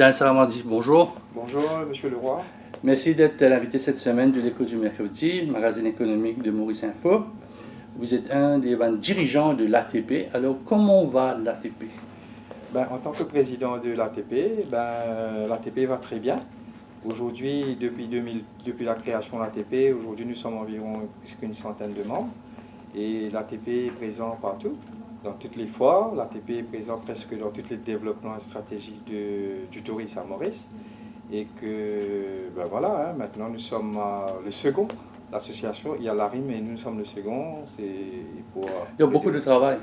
Dan Saramadi, bonjour. Bonjour, Monsieur Leroy. Merci d'être l'invité cette semaine de l'Écho du mercredi, magazine économique de Maurice Info. Merci. Vous êtes un des dirigeants de l'ATP. Alors, comment va l'ATP? En tant que président de l'ATP, l'ATP va très bien. Aujourd'hui, depuis la création de l'ATP, aujourd'hui nous sommes environ plus qu'une centaine de membres. Et l'ATP est présent partout, dans toutes les foires. L'ATP est présent presque dans tous les développements stratégiques du tourisme à Maurice. Et que, maintenant nous sommes le second. L'association, il y a l'ARIM et nous sommes le second. Il y a beaucoup de travail.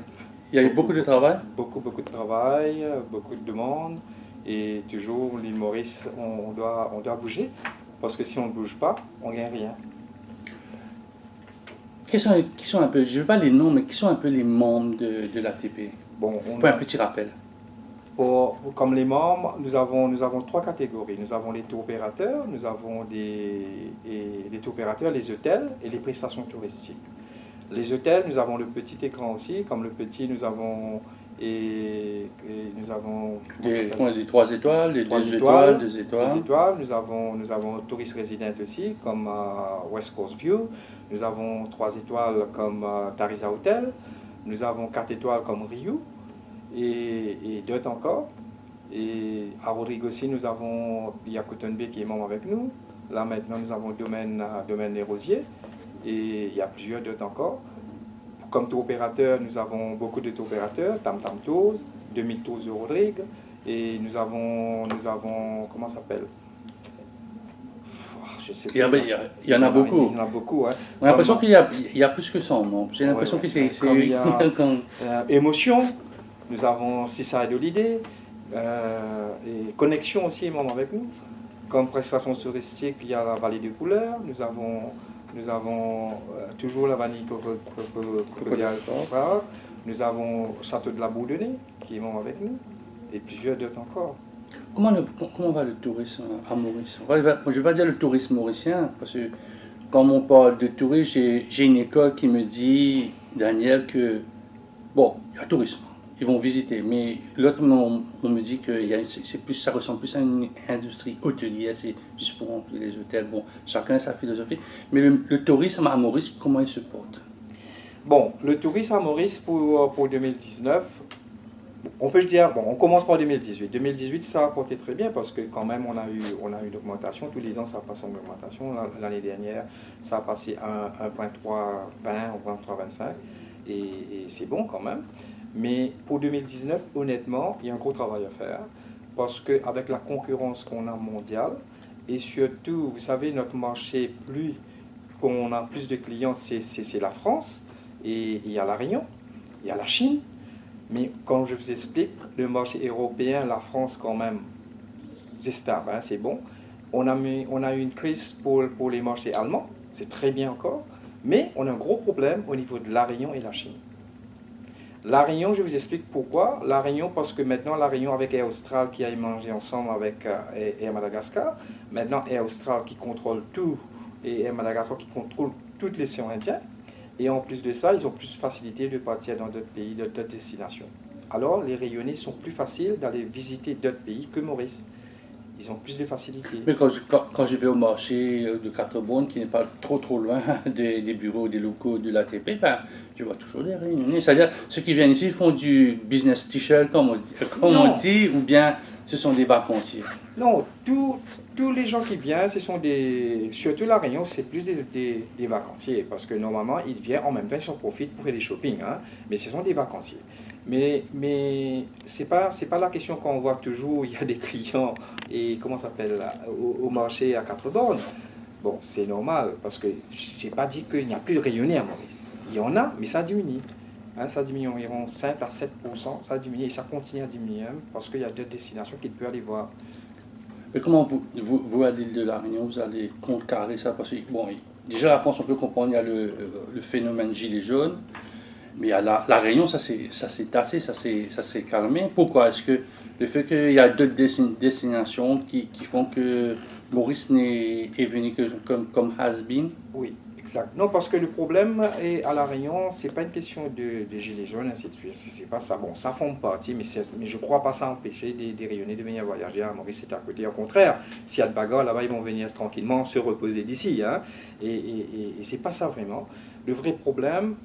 Il y a eu beaucoup de travail? Beaucoup de travail, beaucoup de demandes. Et toujours, l'île Maurice, on doit bouger. Parce que si on ne bouge pas, on ne gagne rien. Qui sont un peu, je ne veux pas les noms, mais qui sont un peu les membres de l'ATP? Pour un petit rappel. Comme les membres, nous avons trois catégories. Nous avons les tours opérateurs, nous avons les tours opérateurs, les hôtels et les prestations touristiques. Les hôtels, nous avons le petit écran aussi. Comme le petit, nous avons les 3 étoiles, les 2 étoiles, 2 étoiles. 2 étoiles. Nous avons Tourist Resident aussi, comme West Coast View. Nous avons 3 étoiles comme Tariza Hotel. Nous avons 4 étoiles comme Rio et d'autres encore. Et à Rodrigo aussi, il y a Cotton Bay qui est membre avec nous. Là maintenant, nous avons Domaine Les Rosiers. Et il y a plusieurs d'autres encore. Comme tour opérateur, nous avons beaucoup de tour opérateurs, Tam Tam Tours, 2000 Tours de Rodrigue, et nous avons comment ça s'appelle? Je sais pas. Il y en a beaucoup. Il y en a beaucoup, hein. On a l'impression qu'il y a plus que 100 membres. J'ai l'impression que c'est... Émotion, nous avons Seaside Holiday, et Connexion aussi est membre avec nous. Comme prestation touristique, il y a la Vallée des Couleurs, nous avons toujours la vanille crocodile. Nous avons Château de la Bourdonnais qui est membre avec nous et plusieurs d'autres encore. Comment va le tourisme à Maurice? Je ne vais pas dire le tourisme mauricien, parce que quand on parle de tourisme, j'ai une école qui me dit, Daniel, que bon, il y a le tourisme, ils vont visiter, mais l'autre on me dit que ça ressemble plus à une industrie hôtelière, c'est juste pour remplir les hôtels. Bon, chacun a sa philosophie, mais le tourisme à Maurice, comment il se porte? Bon, le tourisme à Maurice pour 2019, on commence par 2018. 2018, ça a porté très bien parce que quand même on a eu une augmentation. Tous les ans, ça passe en augmentation. L'année dernière, ça a passé à 1,320 ou 1,325 et c'est bon quand même. Mais pour 2019, honnêtement, il y a un gros travail à faire parce qu'avec la concurrence qu'on a mondiale et surtout, vous savez, notre marché, plus qu'on a plus de clients, c'est la France et il y a la Réunion, il y a la Chine. Mais comme je vous explique, le marché européen, la France quand même, c'est stable, hein, c'est bon. On a eu une crise pour les marchés allemands, c'est très bien encore, mais on a un gros problème au niveau de la Réunion et la Chine. La Réunion, je vous explique pourquoi. La Réunion, parce que maintenant, la Réunion avec Air Austral qui a émangé ensemble avec Air Madagascar, maintenant Air Austral qui contrôle tout et Air Madagascar qui contrôle toutes les océans Indiens. Et en plus de ça, ils ont plus de facilité de partir dans d'autres pays, d'autres destinations. Alors, les Réunionnais sont plus faciles d'aller visiter d'autres pays que Maurice. Ils ont plus de facilité. Mais quand je vais au marché de Quatre-Bornes, qui n'est pas trop loin des bureaux, des locaux de l'ATP, je vois toujours des Réunionnais. C'est-à-dire, ceux qui viennent ici font du business t-shirt, comme on dit, ou bien ce sont des vacanciers? Non, tous les gens qui viennent, surtout la Réunion, c'est plus des vacanciers, parce que normalement, ils viennent en même temps, ils en profitent pour faire des shopping, hein, mais ce sont des vacanciers. Mais c'est pas la question qu'on voit toujours, il y a des clients, et comment ça s'appelle, au marché à Quatre-Bornes. Bon, c'est normal, parce que j'ai pas dit qu'il n'y a plus de Réunionnais à Maurice. Il y en a, mais ça diminue. Hein, ça diminue environ 5 à 7%, ça diminue et ça continue à diminuer parce qu'il y a d'autres destinations qu'il peut aller voir. Mais comment vous à l'île de la Réunion, vous allez contrecarrer ça? Parce que, bon, déjà la France, on peut comprendre, il y a le phénomène gilet jaune, mais à la Réunion, ça s'est tassé, ça s'est calmé. Pourquoi? Est-ce que le fait qu'il y a d'autres destinations qui font que Maurice est venu comme has-been? Oui, Exact. Non, parce que le problème est à La Réunion, c'est pas une question de gilets jaunes, ainsi de suite. C'est pas ça. Bon, ça forme partie, mais je crois pas ça empêcher des Réunionnais de venir voyager à Maurice, c'est à côté. Au contraire, s'il y a de bagarre là-bas, ils vont venir tranquillement se reposer d'ici. Hein. Et c'est pas ça vraiment. Le vrai problème,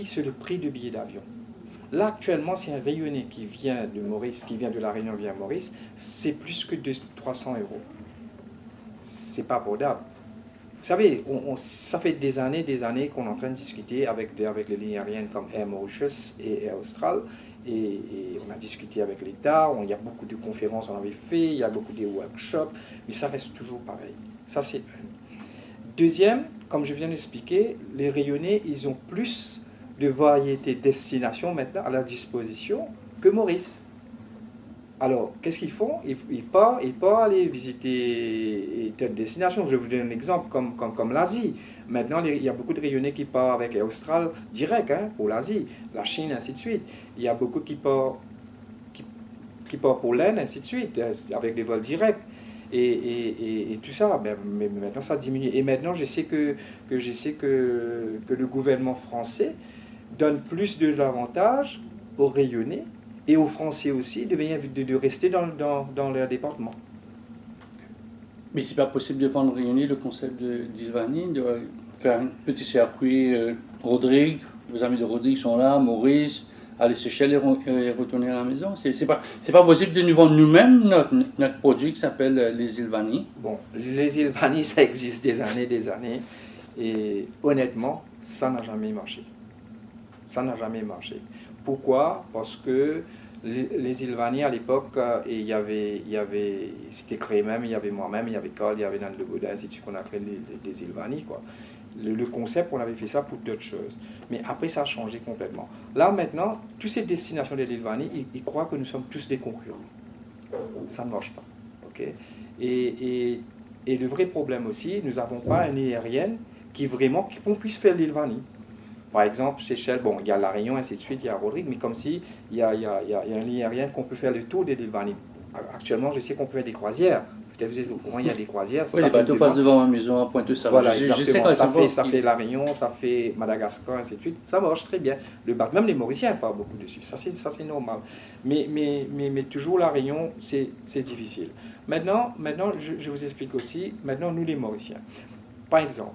c'est le prix du billet d'avion. Là, actuellement, si un Réunionnais qui vient de Maurice, qui vient de La Réunion vient à Maurice, c'est plus que 300 euros. C'est pas abordable. Vous savez, ça fait des années qu'on est en train de discuter avec les lignes aériennes comme Air Mauritius et Air Austral. Et on a discuté avec l'État, il y a beaucoup de conférences qu'on avait fait, il y a beaucoup de workshops, mais ça reste toujours pareil. Ça, c'est un. Deuxième, comme je viens d'expliquer, les Réunionnais, ils ont plus de variétés de destinations maintenant à leur disposition que Maurice. Alors, qu'est-ce qu'ils font? Ils partent aller visiter telle destination. Je vais vous donner un exemple comme l'Asie. Maintenant, il y a beaucoup de Réunionnais qui partent avec Air Austral direct pour l'Asie, la Chine, ainsi de suite. Il y a beaucoup qui partent pour l'Inde, ainsi de suite, avec des vols directs. Et tout ça, mais maintenant ça diminue. Et maintenant, je sais que le gouvernement français donne plus d'avantages aux Réunionnais et aux Français aussi de rester dans leur département. Mais c'est pas possible de vendre Réunionnais le concept d'Ilvani, de faire un petit circuit Rodrigue, vos amis de Rodrigue sont là, Maurice, aller Seychelles et retourner à la maison. C'est pas possible de nous vendre nous-mêmes notre produit qui s'appelle les Ilvani. Bon, les Ilvani, ça existe des années, et honnêtement, ça n'a jamais marché. Ça n'a jamais marché. Pourquoi? Parce que les Ilvani à l'époque, c'était créé même, il y avait moi-même, il y avait Carl, il y avait Nan Le Baudin, ainsi de suite qu'on appelait les Ilvani, quoi. Le concept, on avait fait ça pour d'autres choses. Mais après, ça a changé complètement. Là, maintenant, toutes ces destinations de l'Ilvani, ils croient que nous sommes tous des concurrents. Ça ne marche pas. Okay? Et le vrai problème aussi, nous n'avons pas une ligne aérienne qu'on puisse faire l'Ilvani. Par exemple, Seychelles, bon, il y a La Réunion, ainsi de suite, il y a Rodrigue, mais comme si il y a une ligne aérienne qu'on peut faire le tour de l'Ilvani. Actuellement, je sais qu'on peut faire des croisières. Peut-être vous êtes au courant, il y a des croisières. Oui, les bateaux passent devant ma maison à Pointe-Savoie. Voilà, exactement. Ça fait La Réunion, ça fait Madagascar, ainsi de suite. Ça marche très bien. Même les Mauriciens parlent beaucoup dessus. Ça, c'est normal. Mais toujours La Réunion, c'est difficile. Maintenant, je vous explique aussi, maintenant, nous les Mauriciens. Par exemple,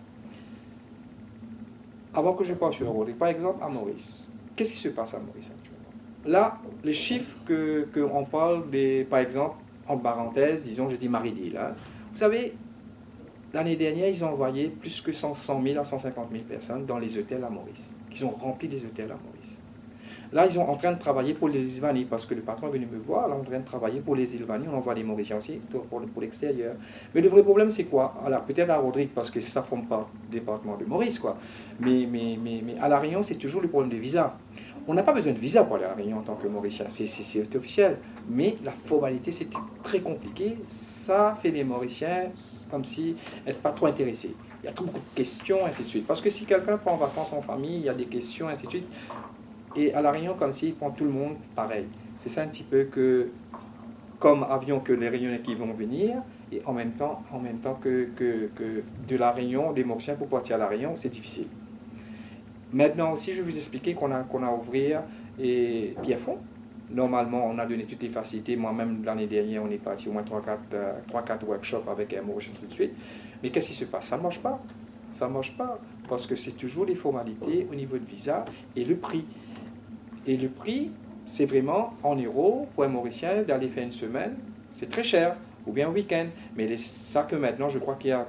avant que je passe sur Rodrigue, par exemple, à Maurice, qu'est-ce qui se passe à Maurice actuellement? Là, les chiffres qu'on parle, par exemple, en parenthèse, disons, je dis Marie-Dille. Hein. Vous savez, l'année dernière, ils ont envoyé plus que 100 000 à 150 000 personnes dans les hôtels à Maurice. Ils ont rempli des hôtels à Maurice. Là, ils sont en train de travailler pour les Ilvani, parce que le patron est venu me voir, là, on est en train de travailler pour les Ilvani, on envoie les Mauriciens aussi, pour l'extérieur. Mais le vrai problème, c'est quoi? Alors, peut-être à Rodrigue, parce que ça ne forme pas le département de Maurice, quoi. Mais à La Réunion, c'est toujours le problème de visa. On n'a pas besoin de visa pour aller à La Réunion en tant que Mauricien, c'est officiel. Mais la formalité, c'est très compliqué. Ça fait les Mauriciens comme si n'étaient pas trop intéressés. Il y a trop beaucoup de questions, ainsi de suite. Parce que si quelqu'un part en vacances en famille, il y a des questions, ainsi de suite. Et à La Réunion, comme s'il prend tout le monde pareil. C'est ça un petit peu que, comme avion que les Réunionnais qui vont venir, et en même temps que de La Réunion, des Mauriciens pour partir à La Réunion, c'est difficile. Maintenant aussi, je vais vous expliquer qu'on a ouvert et Pierrefonds. Normalement, on a donné toutes les facilités. Moi-même, l'année dernière, on est parti au moins 3-4 workshops avec Air Mauritius, ainsi de suite. Mais qu'est-ce qui se passe? Ça ne marche pas. Ça ne marche pas. Parce que c'est toujours les formalités au niveau de visa et le prix. Et le prix, c'est vraiment en euros pour un Mauricien d'aller faire une semaine. C'est très cher. Ou bien un week-end. Mais c'est ça que maintenant, je crois qu'il y a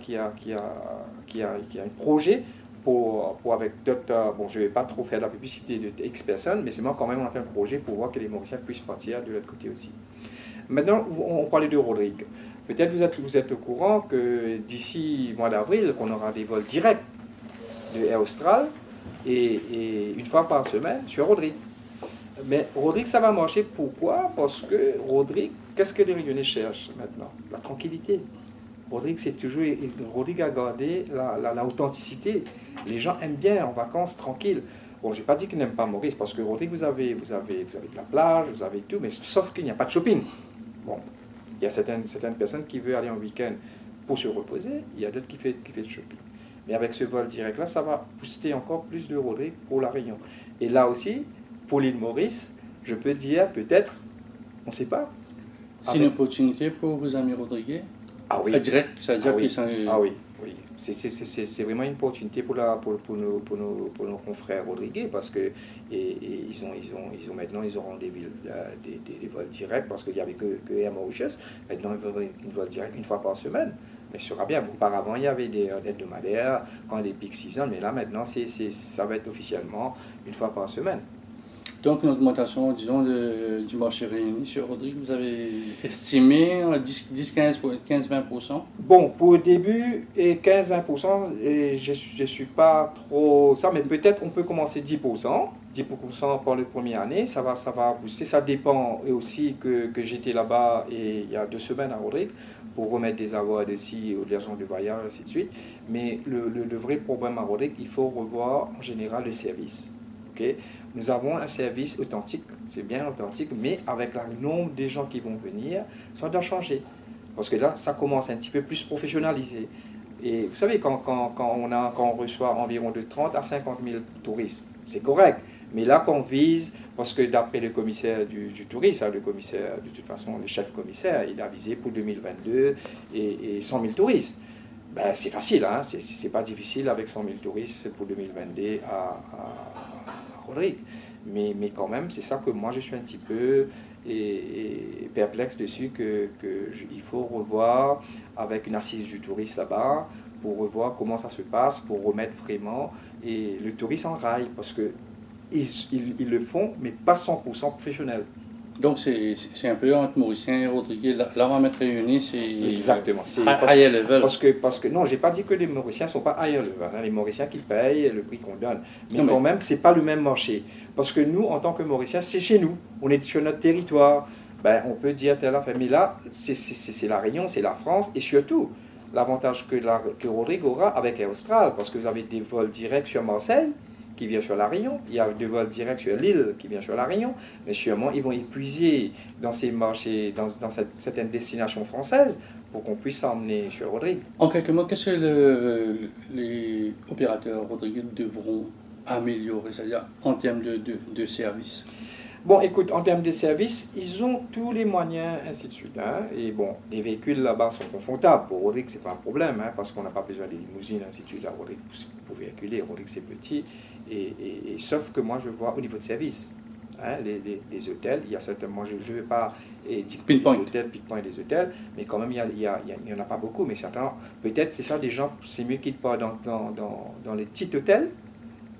un projet pour avec d'autres, bon, je ne vais pas trop faire la publicité de X personnes, mais c'est moi quand même on a fait un projet pour voir que les Mauriciens puissent partir de l'autre côté aussi. Maintenant, on parlait de Rodrigue. Peut-être vous êtes au courant que d'ici le mois d'avril, qu'on aura des vols directs de Air Austral et une fois par semaine sur Rodrigue. Mais Rodrigue, ça va marcher. Pourquoi? Parce que Rodrigue, qu'est-ce que les Réunionnais cherchent maintenant? La tranquillité. Rodrigue a gardé la authenticité. Les gens aiment bien en vacances tranquilles. Bon, je n'ai pas dit qu'ils n'aiment pas Maurice, parce que Rodrigue, vous avez de la plage, vous avez tout, mais sauf qu'il n'y a pas de shopping. Bon, il y a certaines personnes qui veulent aller en week-end pour se reposer, il y a d'autres qui font le shopping. Mais avec ce vol direct-là, ça va booster encore plus de Rodrigue pour la Réunion. Et là aussi, pour l'île Maurice, je peux dire peut-être, on ne sait pas. C'est une opportunité pour vos amis Rodriguez? Ah oui. Direct, c'est-à-dire oui. qu'ils sont... Ah oui, oui. C'est vraiment une opportunité pour nos confrères Rodriguez parce que ils auront des vols directs parce qu'il n'y avait que Air Mauritius. Maintenant, ils auront une vol direct une fois par semaine. Mais ce sera bien. Auparavant, il y avait des hebdomadaires quand des peak season, mais là, maintenant, ça va être officiellement une fois par semaine. Donc, une augmentation, disons, du marché réuni sur Rodrigue, vous avez estimé 10-15-20%? Bon, pour le début, 15-20%, je ne suis pas trop ça, mais peut-être on peut commencer 10%. 10% pour la première année, ça va booster. Ça dépend aussi que j'étais là-bas il y a 2 semaines à Rodrigue pour remettre des avoirs d'ici ou de l'argent de voyage, ainsi de suite. Mais le vrai problème à Rodrigue, il faut revoir en général le service. Okay? Nous avons un service authentique, c'est bien authentique, mais avec le nombre des gens qui vont venir, ça doit changer. Parce que là, ça commence un petit peu plus professionnalisé. Et vous savez, quand on reçoit environ de 30 à 50 000 touristes, c'est correct. Mais là, qu'on vise, parce que d'après le commissaire du tourisme, le commissaire, de toute façon, le chef commissaire, il a visé pour 2022 et 100 000 touristes. Ben, c'est facile, hein? C'est pas difficile avec 100 000 touristes pour 2022 à Rodrigue. Mais quand même, c'est ça que moi, je suis un petit peu perplexe dessus, il faut revoir avec une assise du tourisme là-bas, pour revoir comment ça se passe, pour remettre vraiment le tourisme en rail, parce que ils le font, mais pas 100% professionnel. Donc, c'est un peu entre Mauricien et Rodriguez. Là, on va mettre réunis, c'est... Exactement. Higher level. Parce que non, j'ai pas dit que les Mauriciens ne sont pas higher level. Hein, les Mauriciens qui payent le prix qu'on donne. Mais quand même, c'est pas le même marché. Parce que nous, en tant que Mauriciens, c'est chez nous. On est sur notre territoire. Ben, on peut dire telle affaire. Mais là, c'est la Réunion, c'est la France. Et surtout, l'avantage que Rodrigue aura avec Air Austral, parce que vous avez des vols directs sur Marseille, qui vient sur la Réunion, il y a des vols directs sur l'île qui vient sur la Réunion, mais sûrement ils vont épuiser dans ces marchés, dans certaines destinations françaises pour qu'on puisse s'emmener sur Rodrigue. En quelques mots, qu'est-ce que les opérateurs Rodrigue devront améliorer, c'est-à-dire en termes de service? Bon, écoute, en termes de services, ils ont tous les moyens, ainsi de suite. Hein. Et bon, les véhicules là-bas sont confortables. Pour Rodrigue, c'est pas un problème, hein, parce qu'on n'a pas besoin de limousines, ainsi de suite. Là, Rodrigue, pour véhiculer, Rodrigue, c'est petit. Et sauf que moi, je vois au niveau de service, hein, les hôtels, il y a certainement, je ne vais pas dire les hôtels, Pinpoint des hôtels, mais quand même, il n'y en a pas beaucoup. Mais certains, peut-être, c'est ça, des gens, c'est mieux qu'ils partent dans les petits hôtels.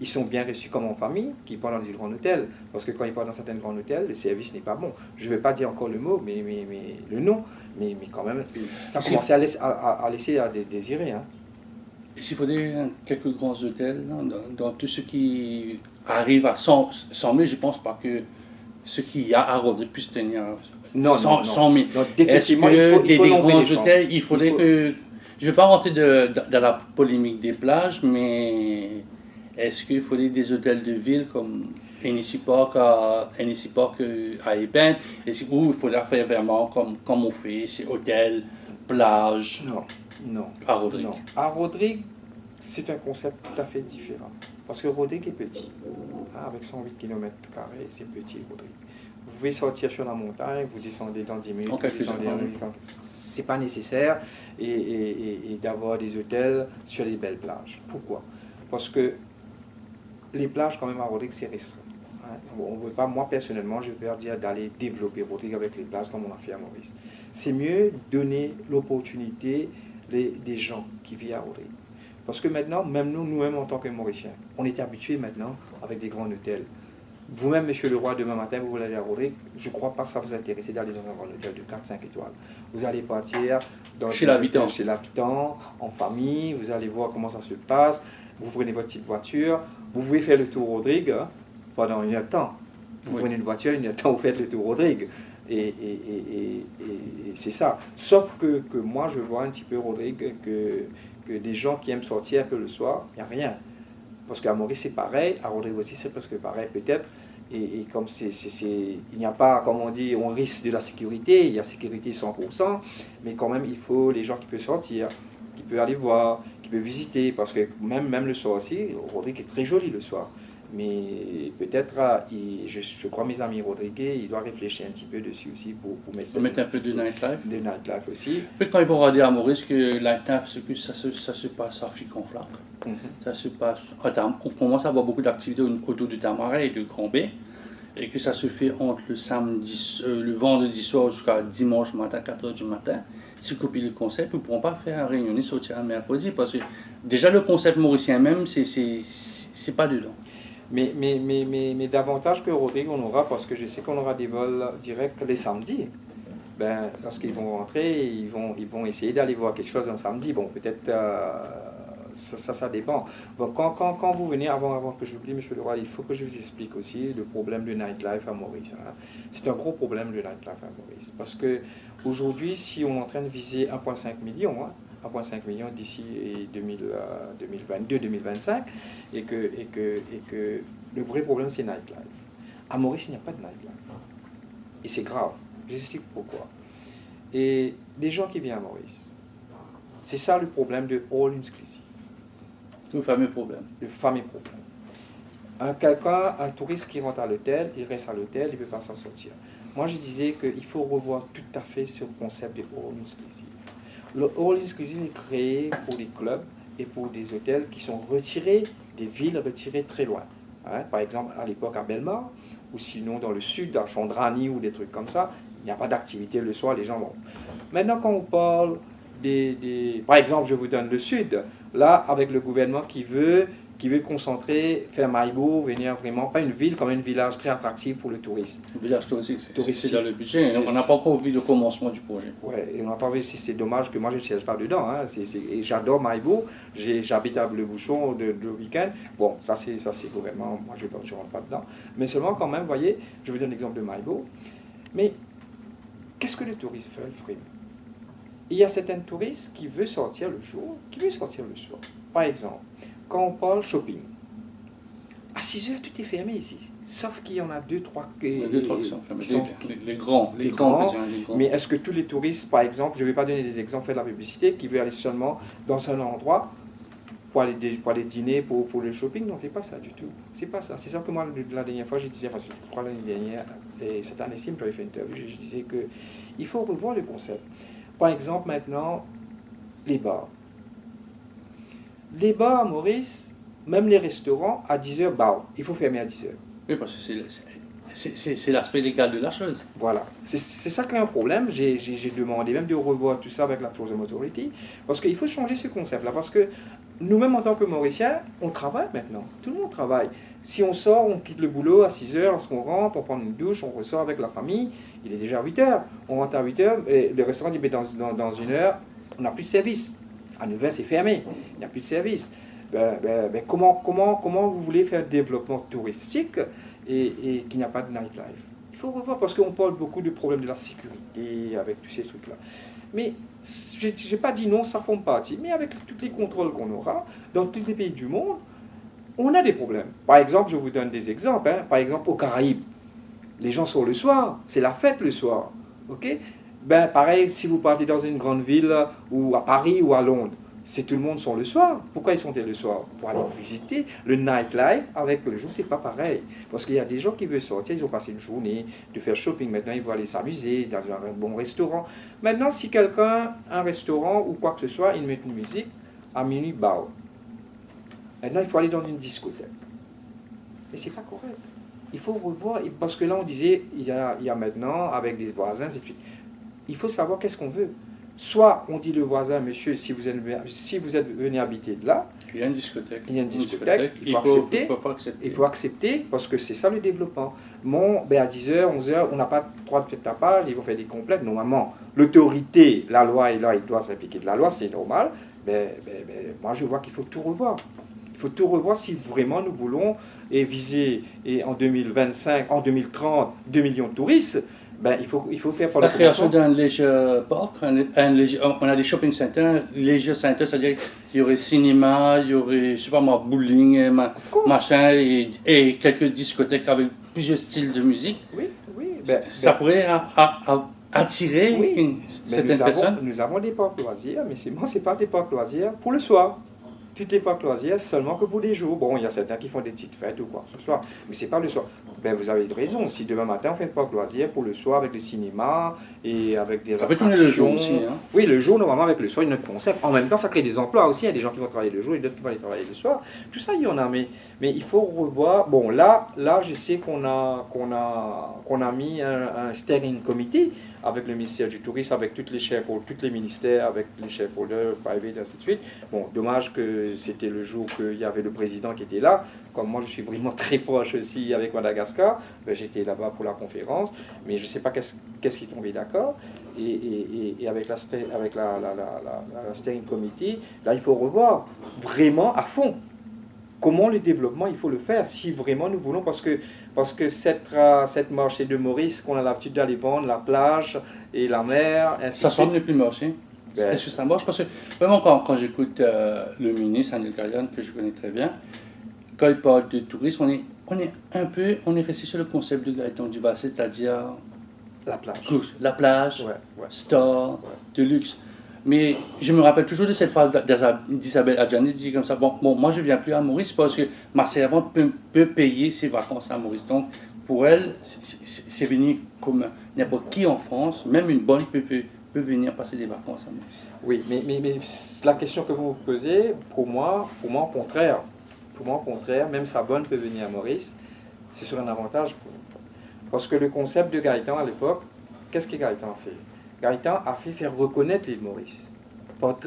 Ils sont bien reçus comme en famille, qui partent dans les grands hôtels. Parce que quand ils partent dans certains grands hôtels, le service n'est pas bon. Je ne vais pas dire encore le mot, mais le nom. Mais quand même, ça commence à laisser à désirer. Hein. Et s'il faudrait quelques grands hôtels, dans tout ce qui arrive à 100 000, je ne pense pas que ce qu'il y a à Rodrigue puisse tenir 100 000. Non, définitivement, il faut des grands hôtels, il faudrait que... Je ne vais pas rentrer dans la polémique des plages, mais... Est-ce qu'il faudrait des hôtels de ville comme Hennessy Park à Eben, ou il faudrait faire vraiment comme on fait, c'est hôtel, plage? Non. À Rodrigue. Non. À Rodrigue, c'est un concept tout à fait différent. Parce que Rodrigue est petit. Avec 108 km², c'est petit, Rodrigue. Vous pouvez sortir sur la montagne, vous descendez dans 10 minutes, vous descendez dans 8 minutes. C'est pas nécessaire et d'avoir des hôtels sur les belles plages. Pourquoi? Parce que les plages, quand même, à Rodrigue, c'est restreint. Hein? On veut pas, moi, personnellement, je vais dire d'aller développer Rodrigue avec les plages comme on a fait à Maurice. C'est mieux donner l'opportunité des gens qui vivent à Rodrigue. Parce que maintenant, même nous-mêmes, en tant que Mauriciens, on est habitués maintenant avec des grands hôtels. Vous-même, Monsieur le Roi, demain matin, vous voulez aller à Rodrigue, je ne crois pas que ça vous intéresse d'aller dans un grand hôtel de 4-5 étoiles. Vous allez partir chez l'habitant, en famille, vous allez voir comment ça se passe, vous prenez votre petite voiture, vous pouvez faire le tour Rodrigue pendant 1 heure de temps. Vous prenez une voiture, 1 heure de temps, vous faites le tour Rodrigue. Et c'est ça. Sauf que moi, je vois un petit peu Rodrigue que des gens qui aiment sortir un peu le soir, il n'y a rien. Parce qu'à Maurice, c'est pareil, à Rodrigue aussi, c'est presque pareil peut-être. Et comme il n'y a pas, comme on dit, on risque de la sécurité, il y a sécurité 100%, mais quand même, il faut les gens qui peuvent sortir, qui peut aller voir, qui peut visiter, parce que même le soir aussi, Rodrigue est très joli le soir. Mais peut-être, je crois mes amis Rodriguez, il doit réfléchir un petit peu dessus aussi pour mettre un peu de nightlife. De nightlife aussi. Puis quand ils vont regarder à Maurice que nightlife, ça se passe à Ficonflac. Ça se passe. On commence à avoir beaucoup d'activités autour du Tamarin et de Grand-Bay. Et que ça se fait entre le vendredi soir jusqu'à dimanche matin, 4h du matin. Si copient le concept, ils ne pourront pas faire réunionner sortir un mercredi. Parce que déjà le concept mauricien même, c'est pas dedans. Mais davantage que Rodrigue, on aura, parce que je sais qu'on aura des vols directs les samedis. Ben, lorsqu'ils vont rentrer, ils vont essayer d'aller voir quelque chose un samedi. Bon, peut-être ça dépend. Bon, quand vous venez, avant que j'oublie, M. Leroy, il faut que je vous explique aussi le problème du nightlife à Maurice. Hein. C'est un gros problème le nightlife à Maurice. Parce que aujourd'hui, si on est en train de viser 1,5 million, 1,5 million d'ici 2022-2025, et que le vrai problème c'est nightlife. À Maurice, il n'y a pas de nightlife. Et c'est grave. J'explique pourquoi. Et les gens qui viennent à Maurice, c'est ça le problème de all inclusive. Le fameux problème. Le fameux problème. Un touriste qui rentre à l'hôtel, il reste à l'hôtel, il ne peut pas s'en sortir. Moi, je disais qu'il faut revoir tout à fait ce concept de all inclusive. Le all inclusive est créé pour des clubs et pour des hôtels qui sont retirés des villes retirées très loin. Hein? Par exemple, à l'époque à Bellemare, ou sinon dans le sud, à Chandrani ou des trucs comme ça, il n'y a pas d'activité le soir, les gens vont. Maintenant, quand on parle par exemple, je vous donne le sud, là, avec le gouvernement qui veut concentrer, faire Maïbo, venir vraiment, pas une ville, comme un village très attractif pour le tourisme. Le village touristique, c'est dans le budget, on n'a pas encore vu le commencement du projet. Oui, et on n'a pas vu, si c'est dommage que moi je ne cherche pas dedans, hein. Et j'adore Maïbo, j'habite à Le Bouchon de week-end, bon, ça c'est gouvernement, moi je ne rentre pas dedans, mais seulement quand même, vous voyez, je vous donne l'exemple de Maïbo, mais qu'est-ce que les touristes veulent, il y a certains touristes qui veulent sortir le jour, qui veulent sortir le soir. Par exemple, quand on parle shopping, à 6 heures, tout est fermé ici. Sauf qu'il y en a 2-3 qui sont fermés. Les grands. Mais est-ce que tous les touristes, par exemple, je ne vais pas donner des exemples, faire de la publicité, qui veulent aller seulement dans un endroit pour aller dîner, pour le shopping? Non, c'est pas ça du tout. C'est pas ça. C'est ça que moi, la dernière fois, je disais, enfin, je crois l'année dernière, et cette année-ci, j'avais fait une interview, je disais qu'il faut revoir le concept. Par exemple, maintenant, les bars. Les bars à Maurice, même les restaurants, à 10h, bar. Il faut fermer à 10h. Oui, parce que c'est l'aspect légal de la chose. Voilà. C'est ça qui est un problème. J'ai demandé même de revoir tout ça avec la Tourism Authority, parce qu'il faut changer ce concept-là. Parce que nous-mêmes, en tant que Mauriciens, on travaille maintenant. Tout le monde travaille. Si on sort, on quitte le boulot à 6h, lorsqu'on rentre, on prend une douche, on ressort avec la famille, il est déjà 8h. On rentre à 8h, et le restaurant dit, mais dans 1 heure, on n'a plus de service. À 9h, c'est fermé. Il n'y a plus de service. Comment vous voulez faire un développement touristique et qu'il n'y a pas de nightlife? Il faut revoir, parce qu'on parle beaucoup du problème de la sécurité, avec tous ces trucs-là. Mais je n'ai pas dit non, ça forme partie. Mais avec tous les contrôles qu'on aura, dans tous les pays du monde, on a des problèmes. Par exemple, je vous donne des exemples. Hein. Par exemple, aux Caraïbes, les gens sortent le soir, c'est la fête le soir. Ok? Ben, pareil, si vous partez dans une grande ville, ou à Paris ou à Londres, c'est tout le monde sort le soir. Pourquoi ils sont le soir? Pour aller visiter le nightlife avec le jour, c'est pas pareil. Parce qu'il y a des gens qui veulent sortir, ils ont passé une journée de faire shopping, maintenant ils vont aller s'amuser dans un bon restaurant. Maintenant, si quelqu'un, un restaurant ou quoi que ce soit, il met une musique, à minuit, bar. Maintenant, il faut aller dans une discothèque. Mais c'est pas correct. Il faut revoir, parce que là, on disait, il y a maintenant, avec des voisins, il faut savoir qu'est-ce qu'on veut. Soit on dit le voisin, monsieur, si vous êtes venu habiter de là, il y a une discothèque. Il faut accepter, parce que c'est ça le développement. À 10h, 11h, on n'a pas le droit de faire tapage, ils vont faire des complètes. Normalement, l'autorité, la loi est là, il doit s'appliquer de la loi, c'est normal. Moi, je vois qu'il faut tout revoir. Il faut tout revoir si vraiment nous voulons viser en 2025, en 2030, 2 millions de touristes. Il faut faire par la création d'un leisure park, on a des shopping centers, leisure centers, c'est-à-dire qu'il y aurait cinéma, il y aurait, je sais pas moi, bowling, machin, et quelques discothèques avec plusieurs styles de musique. Oui. Ça pourrait attirer Oui, mais certaines personnes. nous avons des parcs loisirs, mais c'est pas des parcs loisirs pour le soir. Toutes les parcs loisirs, seulement que pour des jours. Bon, il y a certains qui font des petites fêtes ou quoi que ce soit, mais c'est pas le soir. Ben, vous avez raison, si demain matin on fait un parc loisirs pour le soir avec le cinéma et avec des Ça peut tourner le jour attractions. aussi. Hein. Oui, le jour, normalement, avec le soir, il y a notre concept. En même temps, ça crée des emplois aussi. Il y a des gens qui vont travailler le jour et d'autres qui vont aller travailler le soir. Tout ça, il y en a, mais il faut revoir. Bon, là je sais qu'on a mis un steering committee avec le ministère du Tourisme, avec toutes les shareholders, tous les ministères, avec les shareholders, private, et ainsi de suite. Bon, dommage que c'était le jour qu'il y avait le président qui était là. Comme moi, je suis vraiment très proche aussi avec Madagascar, ben, j'étais là-bas pour la conférence, mais je ne sais pas qu'est-ce qui est tombé d'accord. Et avec la steering committee, là, il faut revoir vraiment à fond comment le développement, il faut le faire, si vraiment nous voulons, parce que cette marché de Maurice qu'on a l'habitude d'aller vendre, la plage et la mer, ainsi Ça de suite. semble ne plus marcher. Ben. Est-ce que ça marche? Parce que vraiment, quand j'écoute le ministre, Anil Galian, que je connais très bien, quand il parle de tourisme, on est resté sur le concept de Gaëtan Dubassé, c'est-à-dire La plage. la plage, Ouais. store, de luxe. Mais je me rappelle toujours de cette phrase d'Isabelle Adjani qui dit comme ça, bon, moi je ne viens plus à Maurice parce que ma servante peut payer ses vacances à Maurice. Donc pour elle, c'est venu comme n'importe qui en France, même une bonne peut venir passer des vacances à Maurice. Oui, mais la question que vous me posez, pour moi au contraire. Pour moi, au contraire, même sa bonne peut venir à Maurice, c'est sur un avantage pour nous. Parce que le concept de Gaëtan à l'époque, qu'est-ce que Gaëtan a fait? Gaëtan a fait faire reconnaître l'île Maurice par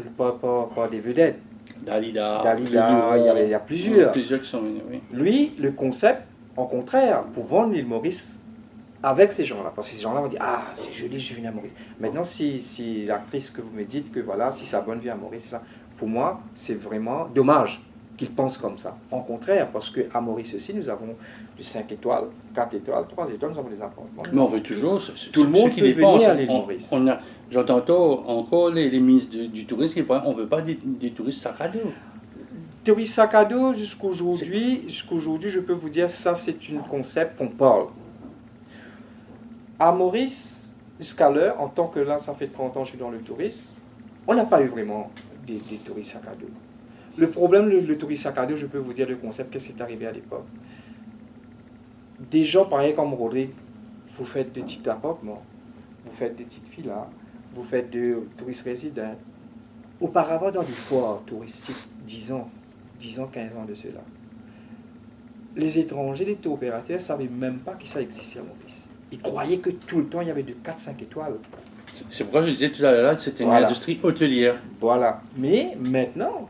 des vedettes. Dalida, il y a plusieurs. Plusieurs qui sont venus, oui. Lui, le concept, au contraire, pour vendre l'île Maurice avec ces gens-là. Parce que ces gens-là vont dire, ah, c'est joli, je suis venu à Maurice. Maintenant, si l'actrice que vous me dites que voilà, si sa bonne vient à Maurice, c'est ça. Pour moi, c'est vraiment dommage qu'ils pensent comme ça. Au contraire, parce qu'à Maurice aussi, nous avons du 5 étoiles, 4 étoiles, 3 étoiles, nous avons des appartements. Mais on veut toujours... Tout le monde peut venir à l'île Maurice. J'entends encore les ministres du tourisme qui disent on ne veut pas des touristes sac à dos. Touristes sac à dos, jusqu'aujourd'hui, je peux vous dire, ça c'est un concept qu'on parle. À Maurice, jusqu'à l'heure, en tant que là, ça fait 30 ans que je suis dans le tourisme, on n'a pas eu vraiment des touristes sac à dos. Le problème, le tourisme sac à dos, je peux vous dire le concept, qu'est-ce qui est arrivé à l'époque. Des gens pareils comme Rodrigue, vous faites des petits appartements, vous faites des petites villas, vous faites des touristes résidents. Auparavant, dans des foires touristiques, 10 ans, 15 ans de cela, les étrangers, les tour opérateurs ne savaient même pas que ça existait à Maurice. Ils croyaient que tout le temps, il y avait de 4-5 étoiles. C'est pourquoi je disais tout à l'heure, c'était une industrie hôtelière. Voilà. Mais maintenant,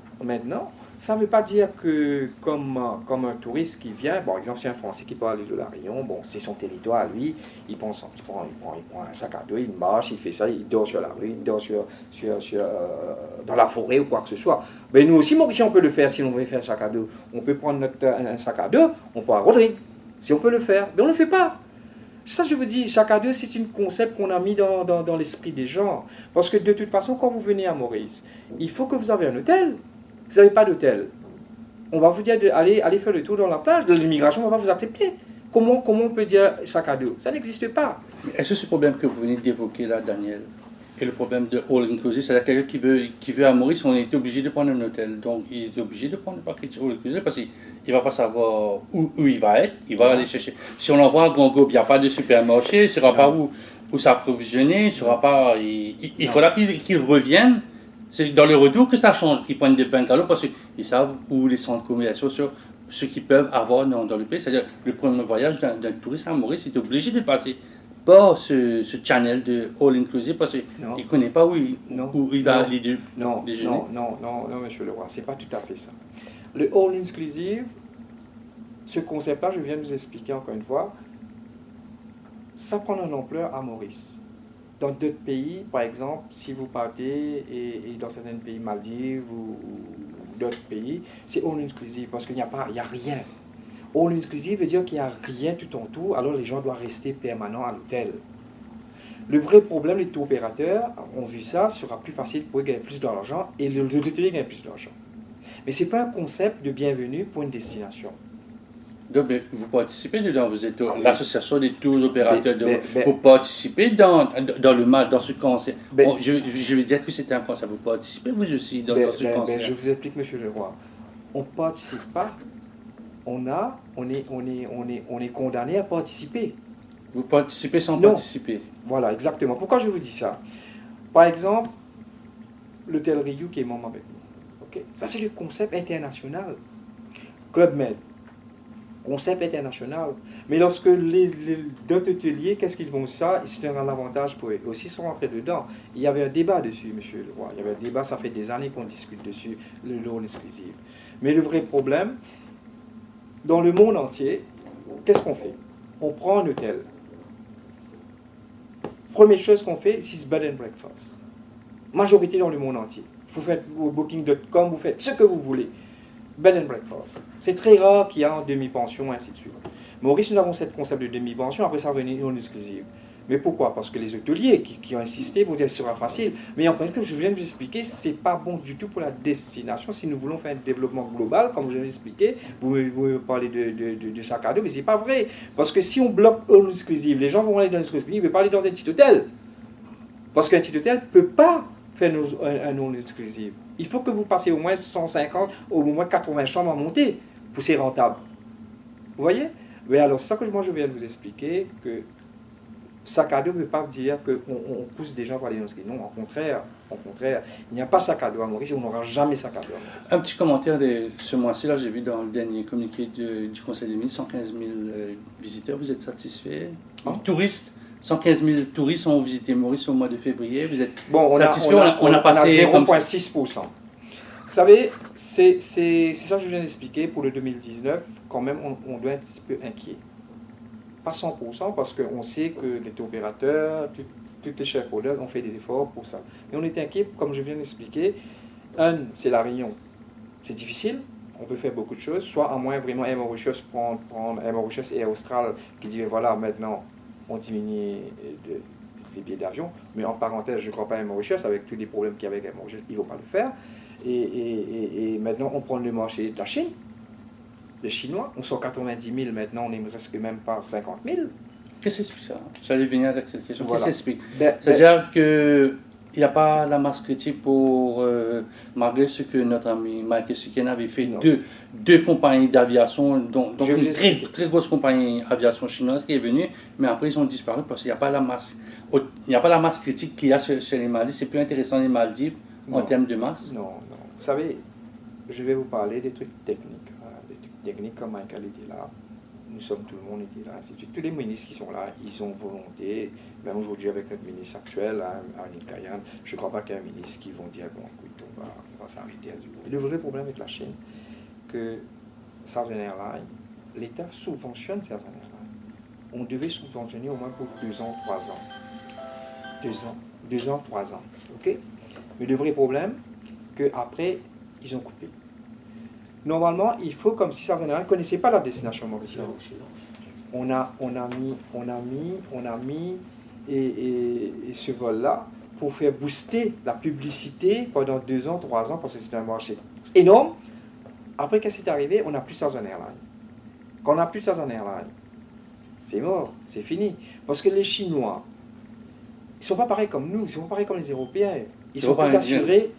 ça ne veut pas dire que comme un touriste qui vient, par exemple, c'est un Français qui parle de La Réunion, bon, c'est son territoire à lui, il prend un sac à dos, il marche, il fait ça, il dort sur la rue, il dort dans la forêt ou quoi que ce soit. Mais nous aussi, Maurice, on peut le faire si on veut faire un sac à dos. On peut prendre un sac à dos, on peut à Rodrigue, si on peut le faire. Mais on ne le fait pas. Ça, je vous dis, sac à dos, c'est un concept qu'on a mis dans l'esprit des gens. Parce que de toute façon, quand vous venez à Maurice, il faut que vous avez un hôtel. Vous n'avez pas d'hôtel. On va vous dire d'aller faire le tour dans la plage. De l'immigration, on va vous accepter. Comment on peut dire sac à dos? Ça n'existe pas. Est-ce que ce problème que vous venez d'évoquer là, Daniel, est le problème de all inclusive, c'est-à-dire quelqu'un qui veut à Maurice, on est obligé de prendre un hôtel. Donc, il est obligé de prendre un paquet all inclusive parce qu'il ne va pas savoir où il va être. Il va aller chercher. Si on l'envoie à Grand-Gobe, il n'y a pas de supermarché, il ne saura pas où s'approvisionner, il faudra qu'il revienne. C'est dans le retour que ça change. Ils prennent des bungalows parce qu'ils savent où les centres commerciaux sur ce qu'ils peuvent avoir dans le pays. C'est-à-dire, le premier voyage d'un touriste à Maurice, il est obligé de passer par ce channel de all inclusive parce qu'il ne connaît pas où il va aller déjeuner. Non, monsieur Leroy, c'est pas tout à fait ça. Le all inclusive, ce concept-là, je viens de vous expliquer encore une fois, ça prend une ampleur à Maurice. Dans d'autres pays, par exemple, si vous partez et dans certains pays, Maldives ou d'autres pays, c'est all inclusive parce qu'il n'y a rien. All inclusive veut dire qu'il n'y a rien tout en tout, alors les gens doivent rester permanents à l'hôtel. Le vrai problème, les tour opérateurs ont vu ça, sera plus facile pour eux gagner plus d'argent et l'hôtelier gagne plus d'argent. Mais ce n'est pas un concept de bienvenue pour une destination. Donc, vous participez dedans, vous êtes l'association des tours opérateurs, Mais- vous participez dans dans ce concert. Ben- Je vais dire que c'était un concert, vous participez vous aussi dans ce concert. je vous explique, monsieur Leroy. On ne participe pas. On est condamné à participer. Vous participez sans Non. participer. Voilà, exactement. Pourquoi je vous dis ça? Par exemple, l'hôtel Ryu qui est membre avec nous. Ok. Ça, c'est le concept international. Club Med. Concept international. Mais lorsque d'autres hôteliers, qu'est-ce qu'ils vont ça? C'est un avantage pour eux. Aussi, ils sont rentrés dedans. Il y avait un débat dessus, monsieur Leroy. Il y avait un débat, ça fait des années qu'on discute dessus, le loan exclusif. Mais le vrai problème, dans le monde entier, qu'est-ce qu'on fait? On prend un hôtel. Première chose qu'on fait, c'est bed and breakfast. Majorité dans le monde entier. Vous faites au booking.com, vous faites ce que vous voulez. Bed and breakfast. C'est très rare qu'il y a en demi-pension, ainsi de suite. Maurice, nous avons ce concept de demi-pension, après ça revenir non exclusive. Mais pourquoi? Parce que les hôteliers qui ont insisté vont dire que ce sera facile. Mais en principe, je viens de vous expliquer, ce n'est pas bon du tout pour la destination. Si nous voulons faire un développement global, comme je viens de l'expliquer, vous me parlez de sac à dos, mais ce n'est pas vrai. Parce que si on bloque all exclusive, les gens vont aller dans l'exclusive, ils vont pas aller dans un petit hôtel. Parce qu'un petit hôtel ne peut pas faire un non exclusif. Il faut que vous passiez au moins 150, au moins 80 chambres à monter pour c'est rentable. Vous voyez? Mais alors, c'est ça que moi je viens de vous expliquer, que sac à dos ne veut pas dire qu'on pousse des gens pour aller dans ce qui. Non, au contraire, il n'y a pas sac à dos à Maurice, on n'aura jamais sac à dos à Maurice. Un petit commentaire de ce mois-ci, là, j'ai vu dans le dernier communiqué du Conseil des ministres, 115 000 visiteurs, vous êtes satisfait? Touristes, 115 000 touristes ont visité Maurice au mois de février, vous êtes satisfait? On a passé 0,6%. Vous savez, c'est ça que je viens d'expliquer pour le 2019, quand même, on doit être un petit peu inquiet. Pas 100% parce qu'on sait que les opérateurs, toutes les shareholders ont fait des efforts pour ça. Mais on est inquiet, comme je viens d'expliquer. C'est la Réunion. C'est difficile, on peut faire beaucoup de choses, soit à moins vraiment Air Mauritius prendre Air Mauritius et Austral qui dit voilà, maintenant on diminue les billets d'avion. Mais en parenthèse, je ne crois pas à Air Mauritius, avec tous les problèmes qu'il y a avec Air Mauritius, ils ne vont pas le faire. Et maintenant on prend le marché de la Chine. Les Chinois, on sort 90 000, maintenant on ne reste même pas 50 000. Qu'est-ce qui explique ça? J'allais venir avec cette question. Voilà. Qu'est-ce qui explique? C'est-à-dire qu'il n'y a pas la masse critique pour, malgré ce que notre ami Mike Suken avait fait, deux compagnies d'aviation, dont une très grosse compagnie d'aviation chinoise qui est venue, mais après ils ont disparu parce qu'il n'y a pas la masse. Il n'y a pas la masse critique qu'il y a sur les Maldives. C'est plus intéressant les Maldives en termes de masse. Non. Vous savez, je vais vous parler des trucs techniques. Technique comme Michael était là, nous sommes, tout le monde était là, ainsi de suite. Tous les ministres qui sont là, ils ont volonté, même aujourd'hui avec notre ministre actuel, Anil Kayan, je ne crois pas qu'il y ait un ministre qui vont dire, bon écoute, on va s'arrêter à ce niveau. Et le vrai problème avec la Chine, que Southern Airlines, l'État subventionne Southern Airlines. On devait subventionner au moins pour 2 ans, 3 ans. 2 ans, 3 ans. Ok? Mais le vrai problème, qu'après, ils ont coupé. Normalement, il faut, comme si Southern Airlines ne connaissait pas la destination mauricienne. On a mis et ce vol-là pour faire booster la publicité pendant 2 ans, 3 ans, parce que c'est un marché énorme. Après, qu'est-ce qui est arrivé? On n'a plus Southern Airlines. Quand on n'a plus Southern Airlines, c'est mort, c'est fini. Parce que les Chinois, ils ne sont pas pareils comme nous, ils ne sont pas pareils comme les Européens. Ils sont pas assurés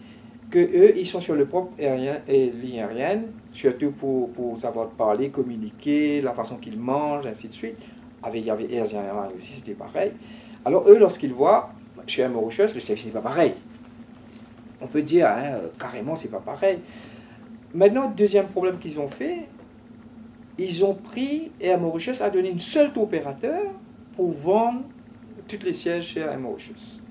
qu'eux, ils sont sur le propre ligne aérienne, surtout pour savoir parler, communiquer, la façon qu'ils mangent, ainsi de suite. Il y avait Air Airlines aussi, c'était pareil. Alors eux, lorsqu'ils voient, chez Air Mauritius, le service n'est pas pareil. On peut dire, carrément, c'est pas pareil. Maintenant, deuxième problème qu'ils ont fait, ils ont pris, Air Mauritius a donné une seule opérateur pour vendre tous les sièges chez Air Mauritius.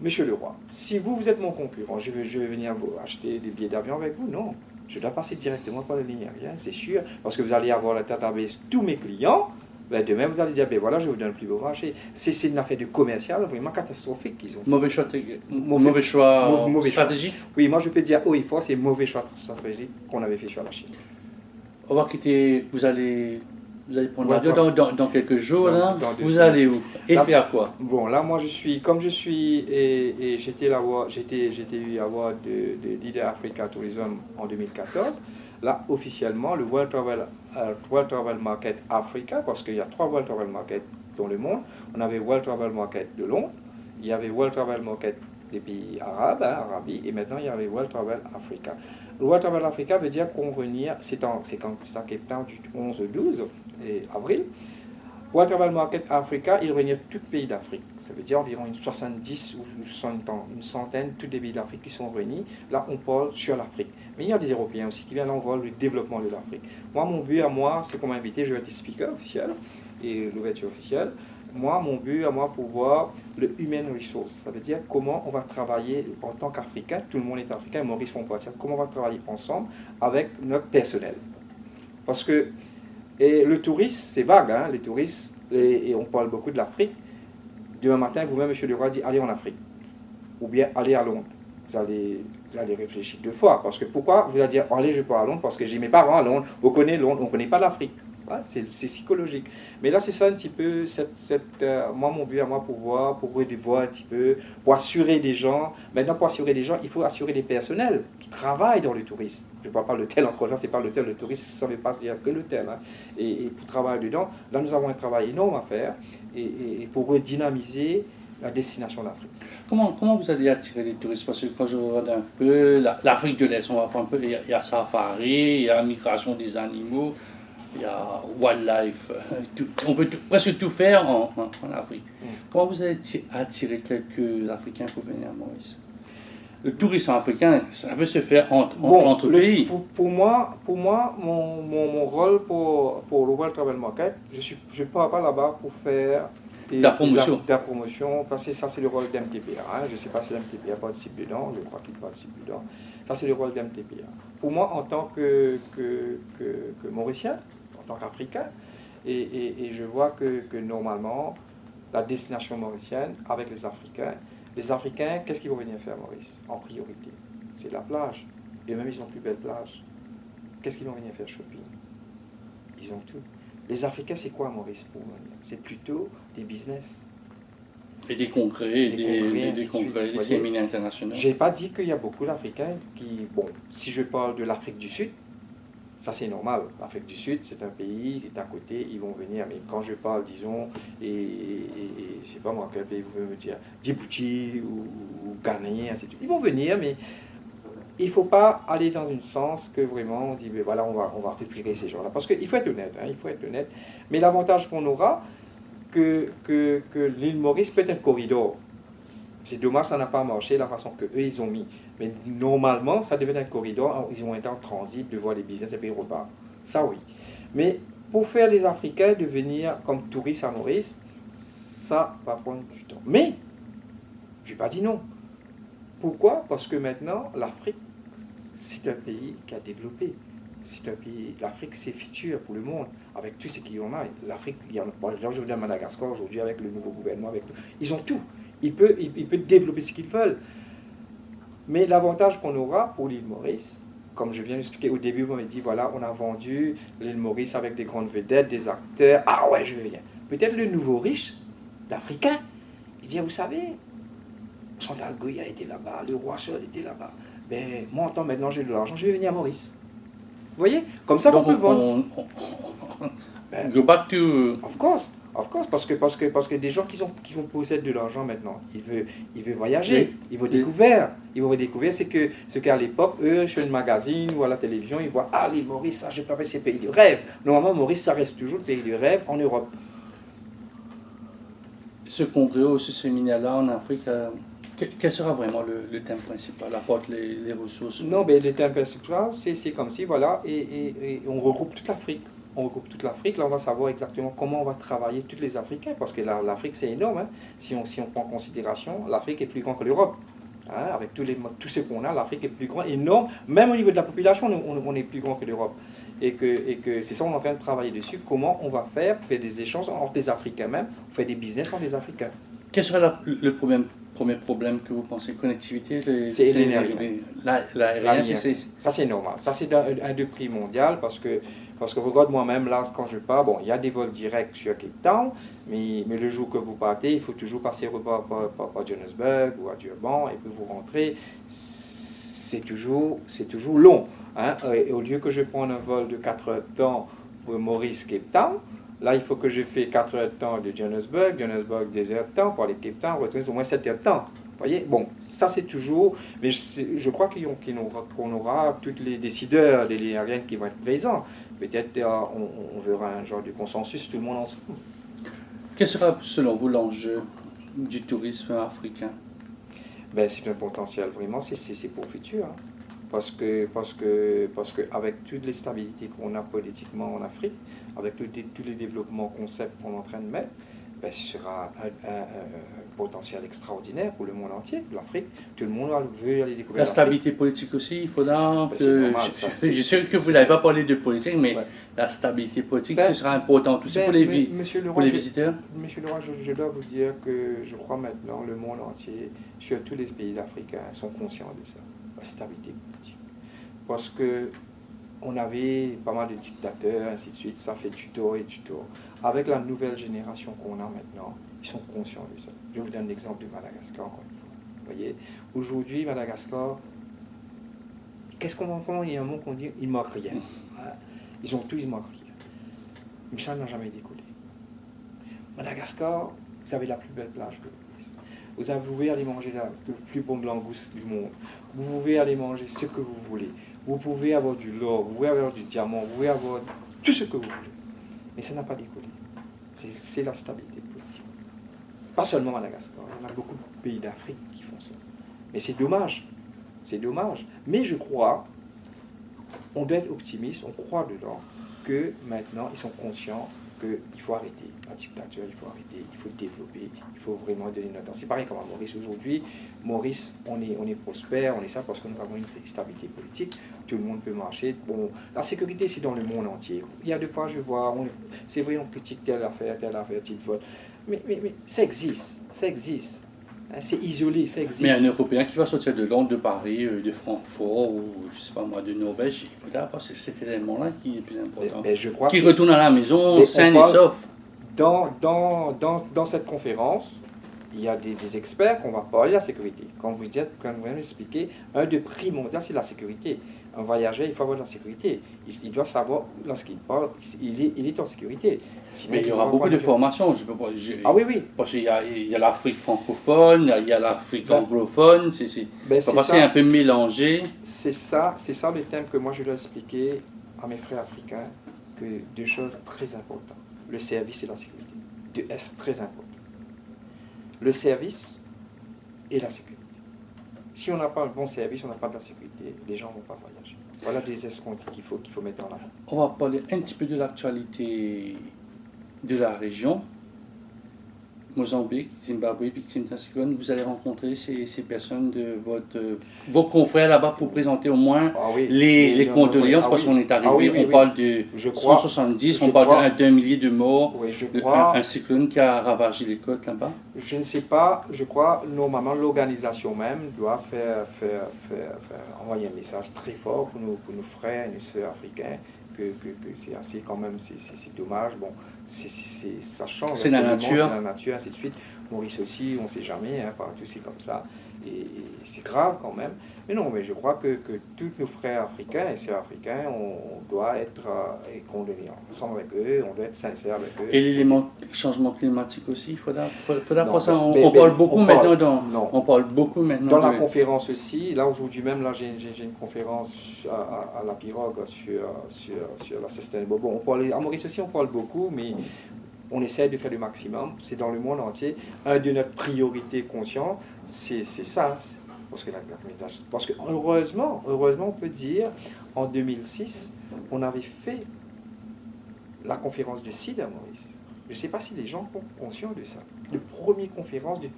Monsieur Leroy, si vous êtes mon concurrent, je vais venir vous acheter des billets d'avion avec vous? Non. Je dois passer directement par la ligne aérienne, c'est sûr. Parce que vous allez avoir la database tous mes clients. Ben demain, vous allez dire, ben voilà, je vous donne le plus beau marché. C'est une affaire de commercial vraiment catastrophique qu'ils ont fait. Mauvais choix stratégique? Oui, moi je peux dire haut et fort, c'est mauvais choix stratégique qu'on avait fait sur la Chine. On va quitter, vous allez prendre l'avion dans quelques jours, là. Vous allez où? Et faire quoi? Bon, là, moi, comme je suis, et j'étais eu à voir de Leader Africa Tourism en 2014. Là, officiellement, le World Travel Market Africa, parce qu'il y a 3 World Travel Market dans le monde. On avait World Travel Market de Londres, il y avait World Travel Market des pays arabes, Arabie, et maintenant il y avait World Travel Africa. Le World Travel Africa veut dire qu'on renie, c'est en Cape Town du 11 au 12 avril. World Travel Market Africa, il réunit tous les pays d'Afrique. Ça veut dire environ une 70 ou une centaine, tous les pays d'Afrique qui sont réunis. Là, on parle sur l'Afrique. Mais il y a des Européens aussi qui viennent là, on voit le développement de l'Afrique. Moi, mon but à moi, c'est qu'on m'a invité, je vais être speaker officiel et l'ouverture officielle. Moi, mon but à moi, pour voir le human resource, ça veut dire comment on va travailler en tant qu'Africain, tout le monde est Africain, Maurice font partie, comment on va travailler ensemble avec notre personnel. Parce que et le tourisme, c'est vague, hein, les touristes, et on parle beaucoup de l'Afrique. Demain matin, vous-même, M. Leroy, dit allez en Afrique, ou bien allez à Londres. Vous allez réfléchir 2 fois, parce que pourquoi vous allez dire allez, je pars à Londres, parce que j'ai mes parents à Londres, on connaît Londres, on ne connaît pas l'Afrique. Ouais, c'est psychologique. Mais là, c'est ça un petit peu, moi, mon but à moi, pour revoir un petit peu, pour assurer des gens. Maintenant, pour assurer des gens, il faut assurer des personnels qui travaillent dans le tourisme. Je ne parle pas de l'hôtel encore, là, c'est pas l'hôtel, le tourisme, ça ne veut pas dire que l'hôtel. Hein. Et pour travailler dedans, là, nous avons un travail énorme à faire et pour redynamiser la destination d'Afrique. Comment vous allez attirer les touristes? Parce que quand je regarde un peu, l'Afrique de l'Est, on va prendre un peu, il y a safari, il y a la migration des animaux, il y a wildlife, on peut presque tout faire en Afrique. Comment vous allez attirer quelques Africains pour venir à Maurice? Le tourisme africain, ça peut se faire entre pays. Pour moi, mon rôle pour le World Travel Market, je ne pars pas là-bas pour faire de la promotion, parce que ça c'est le rôle d'MTPA. Hein. Je ne sais pas si l'MTPA participe dedans, je crois qu'il participe dedans. Ça c'est le rôle d'MTPA. Pour moi, en tant que Mauricien, en tant qu'Africain, et je vois que normalement, la destination mauricienne avec les Africains, qu'est-ce qu'ils vont venir faire à Maurice en priorité? C'est la plage. Et même ils ont plus belle plage. Qu'est-ce qu'ils vont venir faire shopping? Ils ont tout. Les Africains, c'est quoi à Maurice pour venir? C'est plutôt des business. Et des congrès, des séminaires internationaux. Je n'ai pas dit qu'il y a beaucoup d'Africains qui... Bon, si je parle de l'Afrique du Sud, ça c'est normal. L'Afrique du Sud, c'est un pays qui est à côté, ils vont venir. Mais quand je parle, disons, et je ne sais pas moi, quel pays vous pouvez me dire, Djibouti ou Ghanéen, ainsi de suite. Ils vont venir, mais il ne faut pas aller dans un sens que vraiment on dit, mais voilà, on va récupérer ces gens-là. Parce qu'il faut être honnête, hein, il faut être honnête. Mais l'avantage qu'on aura, que l'île Maurice peut être un corridor. C'est dommage, ça n'a pas marché la façon qu'eux, ils ont mis. Mais normalement, ça devait être un corridor. Ils vont être en transit, de voir les business et puis ils repartent. Ça, oui. Mais pour faire les Africains de venir comme touristes à Maurice, ça va prendre du temps. Mais, je n'ai pas dit non. Pourquoi? Parce que maintenant, l'Afrique, c'est un pays qui a développé. C'est un pays, l'Afrique, c'est futur pour le monde, avec tout ce qu'ils ont là. L'Afrique, il y en a, bon, je viens à Madagascar aujourd'hui avec le nouveau gouvernement, avec tout. Ils ont tout. Ils peuvent développer ce qu'ils veulent. Mais l'avantage qu'on aura pour l'île Maurice, comme je viens d'expliquer au début, vous m'avez dit, voilà, on a vendu l'île Maurice avec des grandes vedettes, des acteurs. Ah ouais, je viens. Peut-être le nouveau riche, l'Africain, il dit, vous savez, Chantal Goya était là-bas, le roi Chose était là-bas. Ben, moi, en tant maintenant, j'ai de l'argent, je vais venir à Maurice. Vous voyez? Comme ça qu'on peut vendre. Go back to... Of course, parce que des gens qui possèdent de l'argent maintenant, ils veulent voyager, ils vont découvrir. Ils vont découvrir ce qu'à l'époque, eux, sur une magazine ou à la télévision, ils voient, ah, les Maurice, ça, j'ai pas fait ces pays de rêve. Normalement, Maurice, ça reste toujours le pays de rêve en Europe. Ce congrès, ce séminaire-là en Afrique, quel sera vraiment le thème principal, apporte les ressources? Non, mais le thème principal, c'est comme si, voilà, et on regroupe toute l'Afrique. On regroupe toute l'Afrique, là on va savoir exactement comment on va travailler tous les Africains, parce que l'Afrique c'est énorme, hein. Si on prend en considération, l'Afrique est plus grande que l'Europe. Hein, avec tout ce qu'on a, l'Afrique est plus grande, énorme, même au niveau de la population, on est plus grand que l'Europe. Et que c'est ça, on est en train de travailler dessus, comment on va faire pour faire des échanges entre des Africains même, pour faire des business entre des Africains. Quel sera le premier problème que vous pensez? Connectivité? C'est l'énergie. Ça c'est normal, ça c'est un des prix mondial, parce que regarde moi-même là quand je pars, bon il y a des vols directs sur Cape Town, mais le jour que vous partez, il faut toujours passer par Johannesburg ou à Durban et puis vous rentrez. c'est toujours long. Hein. Et au lieu que je prenne un vol de 4 heures de temps pour Maurice Cape Town, là, il faut que je fasse 4 heures de temps de Johannesburg, 2 heures de temps pour aller Cape Town, retourner au moins 7 heures de temps. Vous voyez, bon, ça c'est toujours, mais je crois qu'on aura tous les décideurs, les aériens qui vont être présents. Peut-être on verra un genre de consensus, tout le monde ensemble. Quel sera selon vous l'enjeu du tourisme africain? Ben, c'est un potentiel vraiment, c'est pour le futur. Hein. Parce que avec toutes les stabilités qu'on a politiquement en Afrique, avec tous les développements concepts qu'on est en train de mettre, ben, ce sera un potentiel extraordinaire pour le monde entier, l'Afrique. Tout le monde veut aller découvrir la stabilité politique aussi, il faudra ben, que... normal, je sais que vous n'avez pas parlé de politique, mais ouais. La stabilité politique, Ben, ce sera important aussi pour les visiteurs. Monsieur Leroy, je dois vous dire que je crois maintenant le monde entier, sur tous les pays africains, sont conscients de ça, la stabilité politique. Parce que on avait pas mal de dictateurs, ainsi de suite, ça fait du tour et du tour. Avec la nouvelle génération qu'on a maintenant, ils sont conscients de ça. Je vous donne l'exemple de Madagascar, encore une fois. Vous voyez, aujourd'hui, Madagascar, comment il y a un mot qu'on dit, il ne manque rien. Ils ont tout, ils ne manquent rien. Mais ça n'a jamais décollé. Madagascar, vous avez la plus belle plage que vous pouvez aller manger le plus bon langouste du monde. Vous pouvez aller manger ce que vous voulez. Vous pouvez avoir du l'or, vous pouvez avoir du diamant, vous pouvez avoir tout ce que vous voulez. Mais ça n'a pas décollé. C'est la stabilité politique. Pas seulement Madagascar, il y en a beaucoup de pays d'Afrique qui font ça. Mais c'est dommage. C'est dommage. Mais je crois, on doit être optimiste, on croit dedans, que maintenant ils sont conscients qu'il faut arrêter la dictature, il faut arrêter, il faut développer, il faut vraiment donner notre temps. C'est pareil comme à Maurice aujourd'hui. Maurice, on est prospère, on est ça parce que nous avons une stabilité politique, tout le monde peut marcher. Bon, la sécurité, c'est dans le monde entier. Il y a des fois, je vois, c'est vrai, on critique telle affaire, petite vol. Mais ça existe, ça existe. C'est isolé, ça existe. Mais un Européen qui va sortir de Londres, de Paris, de Francfort, ou je sais pas moi, de Norvège, il faudra pas cet élément-là qui est plus important. Mais je crois qui retourne à la maison sain et sauf. Dans cette conférence, il y a des experts qu'on va parler de la sécurité. Quand vous m'expliquez, un des primordiaux, c'est la sécurité. Un voyageur, il faut avoir de la sécurité. Il doit savoir, lorsqu'il parle, il est en sécurité. Sinon, mais il y aura beaucoup de formations. Ah oui. Parce qu'il y a l'Afrique francophone, il y a l'Afrique anglophone. C'est un peu mélangé. C'est ça le thème que moi je dois expliquer à mes frères africains, que deux choses très importantes. Le service et la sécurité. Deux S très importants. Le service et la sécurité. Si on n'a pas un bon service, on n'a pas de la sécurité, les gens ne vont pas voyager. Voilà des escomptes qu'il faut mettre en avant. On va parler un petit peu de l'actualité de la région. Mozambique, Zimbabwe, victimes d'un cyclone. Vous allez rencontrer ces personnes de vos confrères là-bas pour présenter au moins les condoléances, parce qu'on est arrivé, on parle de 170, on parle d'un millier de morts, un cyclone qui a ravagé les côtes là-bas. Je ne sais pas, je crois normalement l'organisation même doit envoyer un message très fort pour nos frères et nos sœurs africains, que c'est assez quand même, c'est dommage. Bon, ça change. C'est la nature. C'est la nature, ainsi de suite. Maurice aussi, on ne sait jamais, partout c'est comme ça. Et c'est grave quand même. Mais non, mais je crois que tous nos frères africains et sœurs africains, on doit être condamnés ensemble avec eux, on doit être sincère avec eux. Et l'élément changement climatique aussi, il faudra pas ça. On parle beaucoup maintenant. On parle beaucoup maintenant. Dans la conférence aussi, là aujourd'hui même, là j'ai une conférence à la Pirogue sur la sustainable. Bon, à Maurice aussi on parle beaucoup, mais on essaie de faire le maximum. C'est dans le monde entier. Un de notre priorité consciente, c'est ça. Parce que heureusement, on peut dire, en 2006, on avait fait la conférence de CID à Maurice. Je ne sais pas si les gens sont conscients de ça. La première conférence de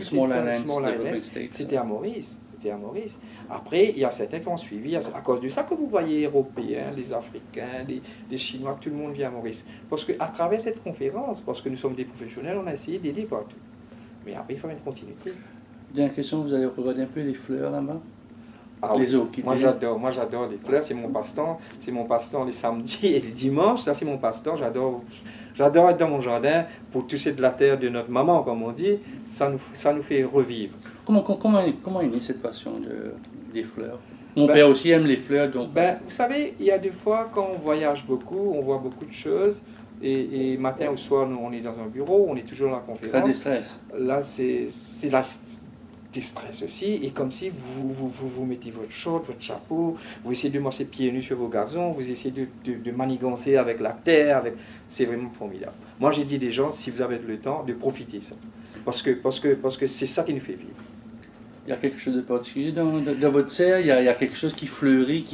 Small Islands, c'était à Maurice. Après, il y a certains qui ont suivi. À cause de ça que vous voyez, les Européens, les Africains, les Chinois, tout le monde vient à Maurice. Parce qu'à travers cette conférence, parce que nous sommes des professionnels, on a essayé d'aider partout. Mais après, il faut une continuité. Dernière question, vous allez regarder un peu les fleurs là-bas? Les orchidées. Moi j'adore les fleurs, c'est mon passe-temps les samedis et les dimanches, ça c'est mon passe-temps, j'adore être dans mon jardin pour toucher de la terre de notre maman, comme on dit, ça nous fait revivre. Comment est née cette passion des fleurs? Mon père aussi aime les fleurs, donc... Vous savez, il y a des fois, quand on voyage beaucoup, on voit beaucoup de choses, et matin ou soir, nous, on est dans un bureau, on est toujours dans la Très conférence. déstress. Là, c'est la déstress aussi, et comme si vous mettez votre short, votre chapeau, vous essayez de marcher pieds nus sur vos gazons, vous essayez de manigancer avec la terre, c'est vraiment formidable. Moi, j'ai dit des gens, si vous avez le temps, de profiter de ça, parce que c'est ça qui nous fait vivre. Il y a quelque chose de particulier dans votre serre? Il y a quelque chose qui fleurit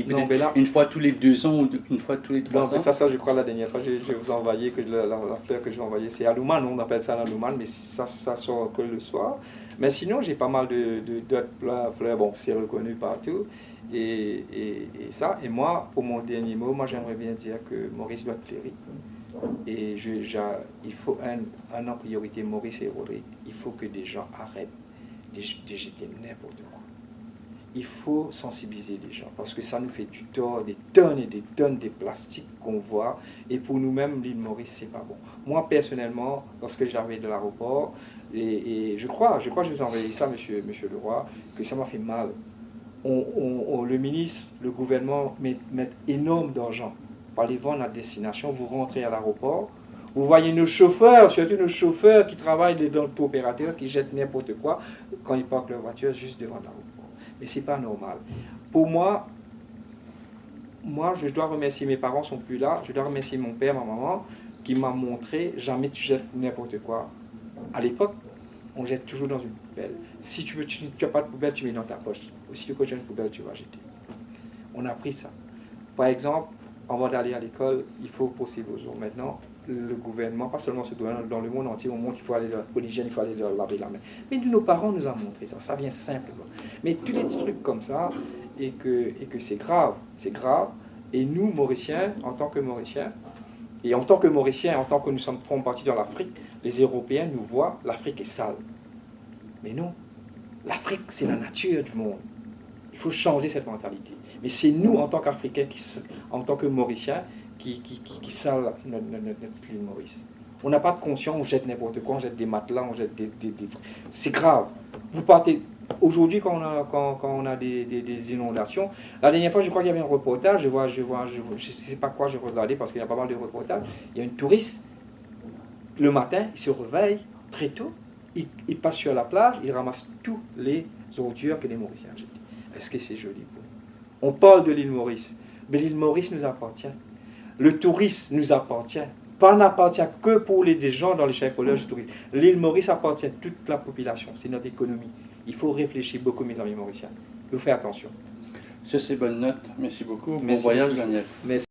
Non, mais là, une fois tous les 2 ans ou une fois tous les 3 non, mais ans? ça, je crois, la dernière fois, je vous ai envoyé, que la fleur que je vais envoyer, c'est Alouman, on appelle ça l'Alouman, mais ça sort que le soir. Mais sinon, j'ai pas mal d'autres fleurs, bon, c'est reconnu partout, et ça. Et moi, pour mon dernier mot, moi, j'aimerais bien dire que Maurice doit fleurir. Et il faut en priorité, Maurice et Rodrigue, il faut que des gens arrêtent de jeter n'importe quoi. Il faut sensibiliser les gens parce que ça nous fait du tort, des tonnes et des tonnes de plastique qu'on voit. Et pour nous-mêmes, l'île Maurice, c'est pas bon. Moi, personnellement, lorsque j'arrivais de l'aéroport, et je crois que je vous ai envoyé ça, monsieur Leroy, que ça m'a fait mal. Le ministre, le gouvernement met énorme d'argent pour aller vendre à destination. Vous rentrez à l'aéroport, vous voyez nos chauffeurs, surtout nos chauffeurs qui travaillent dans le tour opérateur, qui jettent n'importe quoi quand ils parquent leur voiture juste devant l'aéroport. Mais c'est pas normal. Pour moi, je dois remercier mes parents, sont plus là. Je dois remercier mon père, ma maman, qui m'a montré jamais tu jettes n'importe quoi. À l'époque, on jette toujours dans une poubelle. Si tu n'as pas de poubelle, tu mets dans ta poche. Aussi, quand tu as une poubelle, tu vas jeter. On a appris ça. Par exemple, avant d'aller à l'école, il faut brosser vos os. Maintenant, le gouvernement, pas seulement ce gouvernement, dans le monde entier, on montre qu'il faut aller pour l'hygiène, il faut aller laver la main. Mais nos parents nous ont montré ça, ça vient simplement. Mais tous les petits trucs comme ça, et que c'est grave. Et nous, Mauriciens, en tant que Mauriciens, et en tant que Mauriciens, en tant que nous sommes partis dans l'Afrique, les Européens nous voient, l'Afrique est sale. Mais non, l'Afrique, c'est la nature du monde. Il faut changer cette mentalité. Mais c'est nous, en tant qu'Africains, en tant que Mauriciens, qui salent notre île Maurice. On n'a pas de conscience, on jette n'importe quoi, on jette des matelas, on jette des... C'est grave. Vous partez... Aujourd'hui, quand on a des inondations, la dernière fois, je crois qu'il y avait un reportage, je ne sais pas quoi, je regardais parce qu'il y a pas mal de reportages. Il y a une touriste, le matin, il se réveille très tôt, il passe sur la plage, il ramasse tous les ordures que les Mauriciens jettent. Est-ce que c'est joli pour nous? On parle de l'île Maurice, mais l'île Maurice nous appartient. Le tourisme nous appartient. Pas n'appartient que pour les gens dans les chapeaux-là du tourisme. L'île Maurice appartient à toute la population. C'est notre économie. Il faut réfléchir beaucoup, mes amis mauriciens. Il faut faire attention. Sur ces bonnes notes, merci beaucoup. Bon Merci voyage, beaucoup. Daniel. Merci.